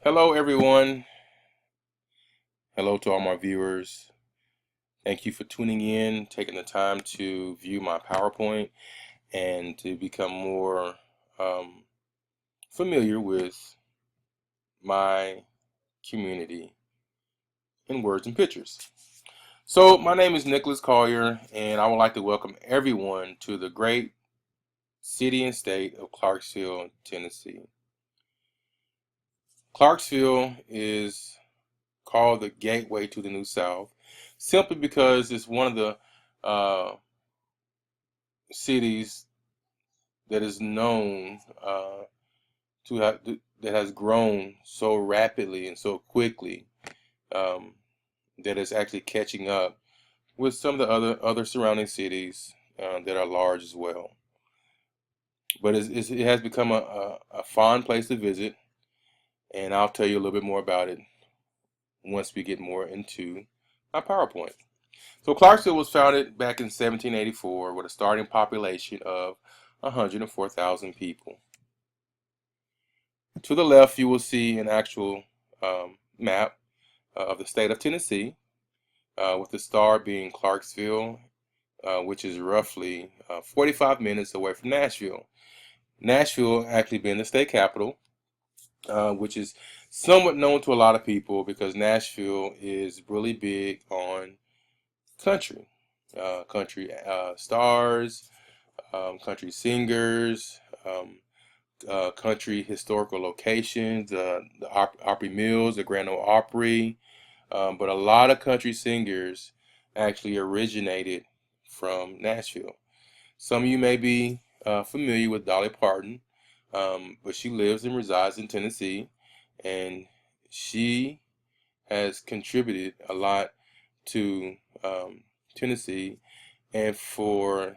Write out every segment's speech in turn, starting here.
Hello, everyone. Hello to all my viewers. Thank you for tuning in, taking the time to view my PowerPoint and to become more familiar with my community in words and pictures. So, my name is Nicholas Collier, and I would like to welcome everyone to the great city and state of Clarksville, Tennessee. Clarksville is called the gateway to the New South simply because it's one of the cities that is known to have that has grown so rapidly and so quickly um, that it's actually catching up with some of the other surrounding cities that are large as well. But it has become a fun place to visit, and I'll tell you a little bit more about it once we get more into my PowerPoint. So Clarksville was founded back in 1784 with a starting population of 104,000 people. To the left, you will see an actual map of the state of Tennessee, with the star being Clarksville, which is roughly 45 minutes away from Nashville. Nashville actually being the state capital, which is somewhat known to a lot of people because Nashville is really big on country, country stars, country singers, country historical locations, the Opry Mills, the Grand Ole Opry, but a lot of country singers actually originated from Nashville. Some of you may be familiar with Dolly Parton, but she lives and resides in Tennessee, and she has contributed a lot to Tennessee and for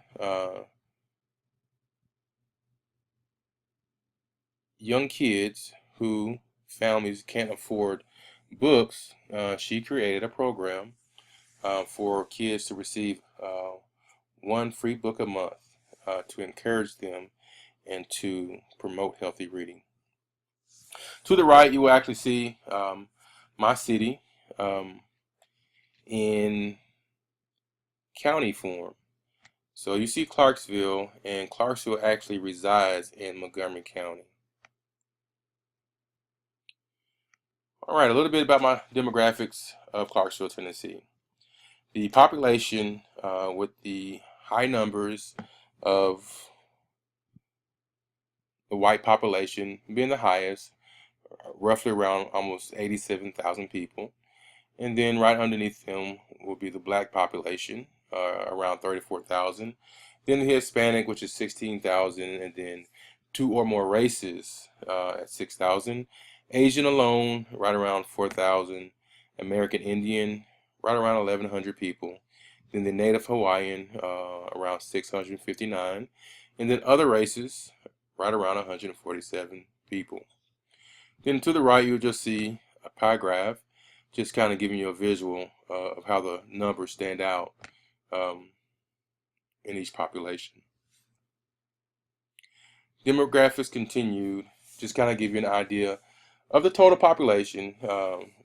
young kids who families can't afford books. She created a program for kids to receive one free book a month to encourage them and to promote healthy reading. To the right, you will actually see my city um, in county form. So you see Clarksville, and Clarksville actually resides in Montgomery County. All right, a little bit about my demographics of Clarksville, Tennessee. The population, with the high numbers of the white population being the highest, roughly around almost 87,000 people. And then right underneath them will be the black population, around 34,000. Then the Hispanic, which is 16,000, and then two or more races at 6,000. Asian alone, right around 4,000. American Indian, right around 1,100 people. Then the Native Hawaiian, around 659. And then other races, right around 147 people. Then to the right, you'll just see a pie graph, just kind of giving you a visual of how the numbers stand out um, in each population. Demographics continued, just kind of give you an idea of the total population.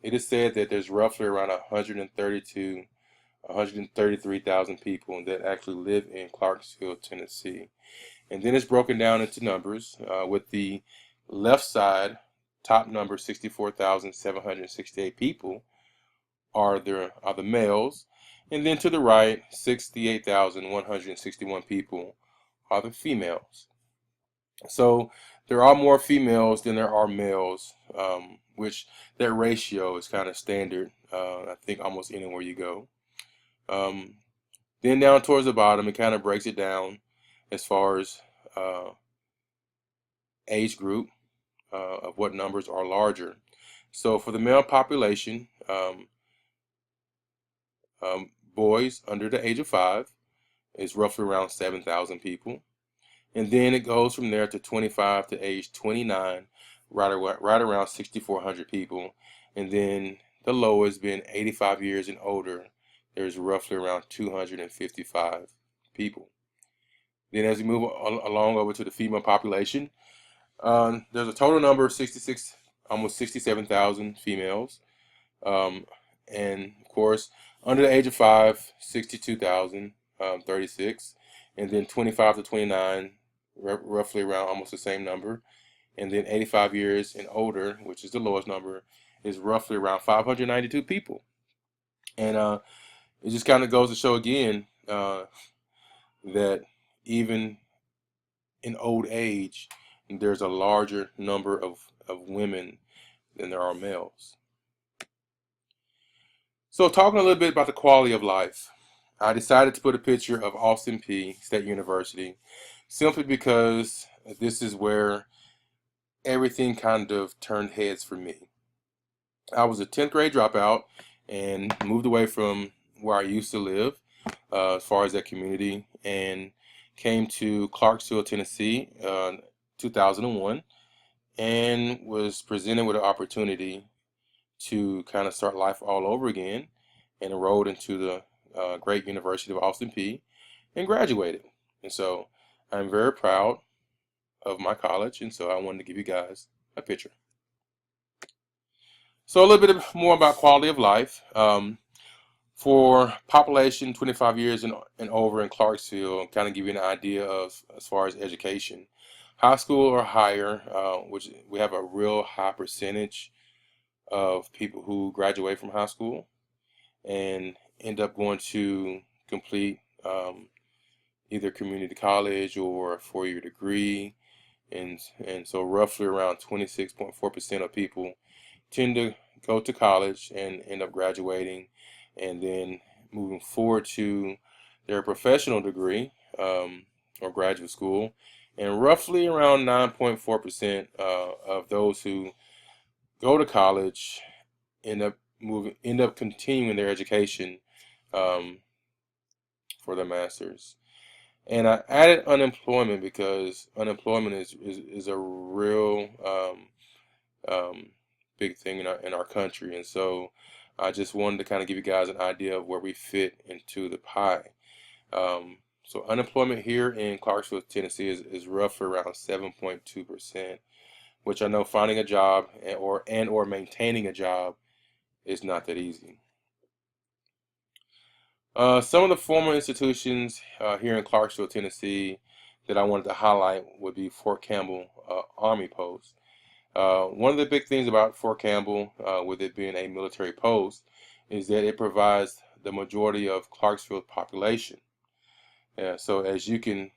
It is said that there's roughly around 133,000 people that actually live in Clarksville, Tennessee. And then it's broken down into numbers, with the left side, top number 64,768 people are the males, and then to the right, 68,161 people are the females. So there are more females than there are males, which that ratio is kind of standard. I think almost anywhere you go. Um, then down towards the bottom, it kind of breaks it down as far as uh, age group, of what numbers are larger. So for the male population, boys under the age of 5 is roughly around 7,000 people. And then it goes from there to 25 to age 29, right around 6,400 people. And then the lowest being 85 years and older, there's roughly around 255 people. Then as we move along over to the female population, there's a total number of 66 almost 67,000 females. Um, and of course, under the age of 5, 62,036, and then 25 to 29, roughly around almost the same number, and then 85 years and older, which is the lowest number, is roughly around 592 people. And it just kind of goes to show again that even in old age, there's a larger number of women than there are males. So talking a little bit about the quality of life, I decided to put a picture of Austin Peay State University simply because this is where everything kind of turned heads for me. I was a 10th grade dropout and moved away from where I used to live as far as that community, and came to Clarksville, Tennessee, 2001, and was presented with an opportunity to kind of start life all over again, and enrolled into the great University of Austin Peay and graduated. And so I'm very proud of my college, and so I wanted to give you guys a picture. So a little bit more about quality of life. For population 25 years and over in Clarksville, kind of give you an idea of as far as education. High school or higher, which we have a real high percentage of people who graduate from high school and end up going to complete either community college or a 4-year degree. And so roughly around 26.4% of people tend to go to college and end up graduating and then moving forward to their professional degree or graduate school. And roughly around 9.4% of those who go to college end up continuing their education for their master's. And I added unemployment because unemployment is a real big thing in our country. And so I just wanted to kind of give you guys an idea of where we fit into the pie. So unemployment here in Clarksville, Tennessee is roughly around 7.2%, which I know finding a job or maintaining a job is not that easy. Some of the former institutions here in Clarksville, Tennessee, that I wanted to highlight would be Fort Campbell Army Post. One of the big things about Fort Campbell, with it being a military post, is that it provides the majority of Clarksville's population. So as you can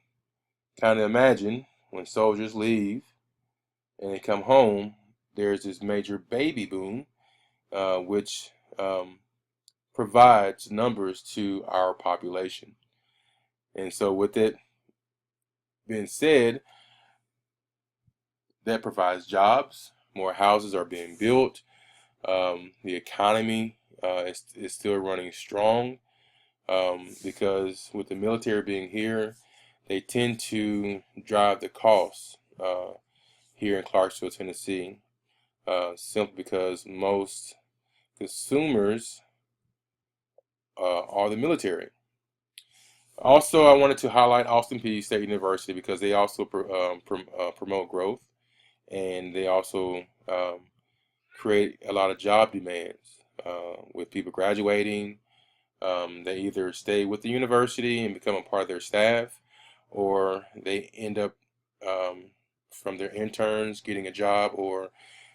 kind of imagine, when soldiers leave and they come home, there's this major baby boom, which provides numbers to our population. And so with it being said, that provides jobs, more houses are being built, the economy is still running strong, because with the military being here, they tend to drive the costs here in Clarksville, Tennessee, simply because most consumers are the military. Also, I wanted to highlight Austin Peay State University because they also promote growth, and they also create a lot of job demands with people graduating. They either stay with the university and become a part of their staff, or they end up from their interns getting a job, or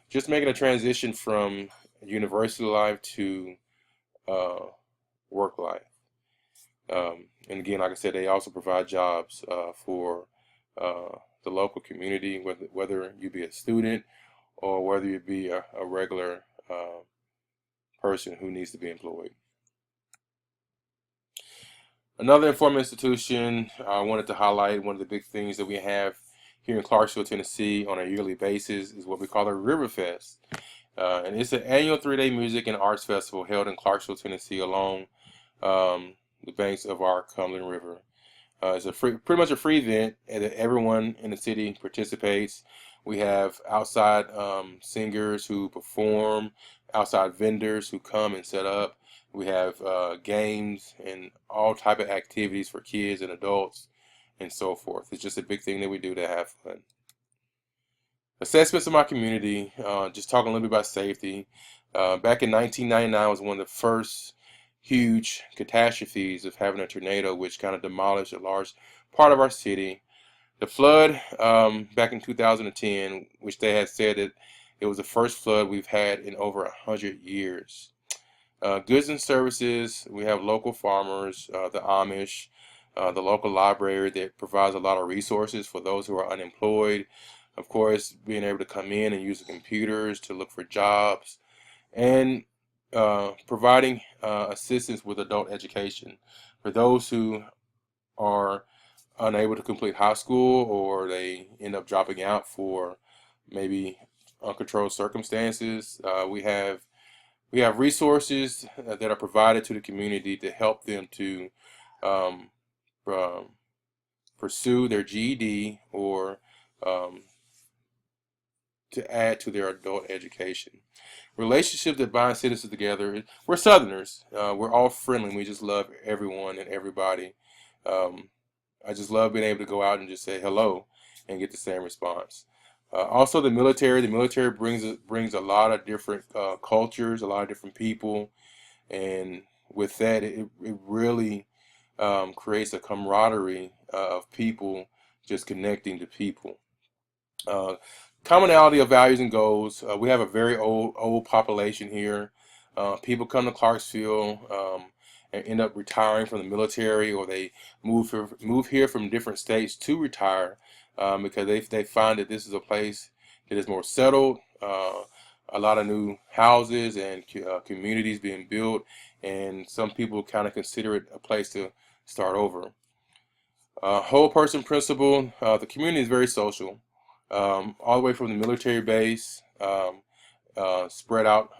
just making a transition from university life to work life. And again, like I said, they also provide jobs for the local community, whether you be a student or whether you be a regular person who needs to be employed. Another informal institution I wanted to highlight, one of the big things that we have here in Clarksville, Tennessee on a yearly basis is what we call a Riverfest. And it's an annual 3-day music and arts festival held in Clarksville, Tennessee along the banks of our Cumberland River. It's pretty much a free event, and everyone in the city participates. We have outside singers who perform, outside vendors who come and set up. We have games and all type of activities for kids and adults and so forth. It's just a big thing that we do to have fun. Assessments of my community, just talking a little bit about safety. Back in 1999 was one of the first huge catastrophes of having a tornado, which kind of demolished a large part of our city. The flood back in 2010, which they had said that it was the first flood we've had in over 100 years. Goods and services, we have local farmers, the Amish, the local library that provides a lot of resources for those who are unemployed. Of course, being able to come in and use the computers to look for jobs, and providing assistance with adult education for those who are unable to complete high school, or they end up dropping out for maybe uncontrolled circumstances. We have resources that are provided to the community to help them to um, um, pursue their GED, or um, to add to their adult education. Relationships that bind citizens together. We're Southerners. We're all friendly. We just love everyone and everybody. Um, I just love being able to go out and just say hello and get the same response. Also, the military. The military brings a lot of different cultures, a lot of different people, and with that, it really creates a camaraderie of people just connecting to people. Uh, Commonality of values and goals. We have a very old population here. People come to Clarksville and end up retiring from the military, or they move here from different states to retire because they find that this is a place that is more settled. A lot of new houses and communities being built, and some people kind of consider it a place to start over. Whole person principle. The community is very social, all the way from the military base, spread out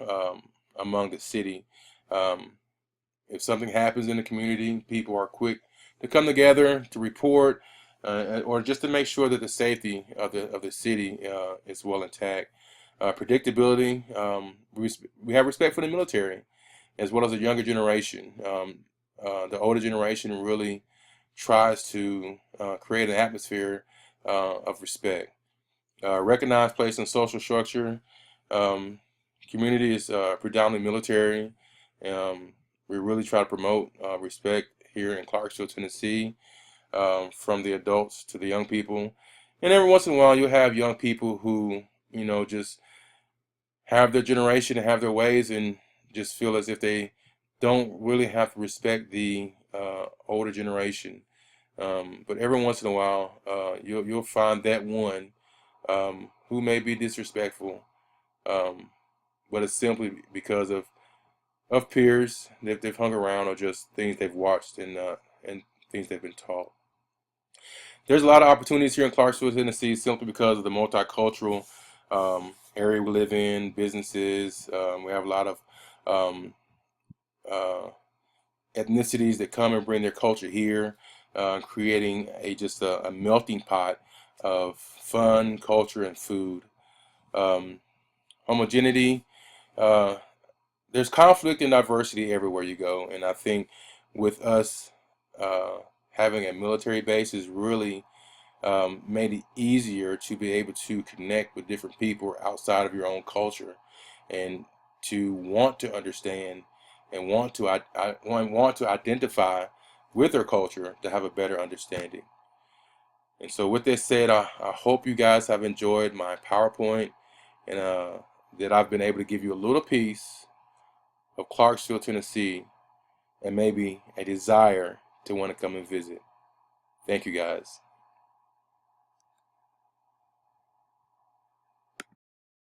among the city. Um, if something happens in the community, people are quick to come together to report, or just to make sure that the safety of the city is well intact. Predictability. We have respect for the military, as well as the younger generation. The older generation really tries to create an atmosphere of respect. Recognized place in social structure. Um, Community is predominantly military. We really try to promote respect here in Clarksville, Tennessee, from the adults to the young people. And every once in a while, you'll have young people who, just have their generation and have their ways, and just feel as if they don't really have to respect the older generation. But every once in a while, you'll find that one who may be disrespectful, um, but it's simply because of peers that they've hung around, or just things they've watched, and things they've been taught. There's a lot of opportunities here in Clarksville, Tennessee, simply because of the multicultural area we live in. Businesses, we have a lot of um, uh, ethnicities that come and bring their culture here, creating a melting pot of fun, culture, and food. Um, Homogeneity. Uh, there's conflict and diversity everywhere you go, and I think with us uh, having a military base is really made it easier to be able to connect with different people outside of your own culture, and to want to understand, and want to identify with their culture to have a better understanding. And so, with this said, I hope you guys have enjoyed my PowerPoint, and that I've been able to give you a little piece of Clarksville, Tennessee, and maybe a desire to want to come and visit. Thank you guys.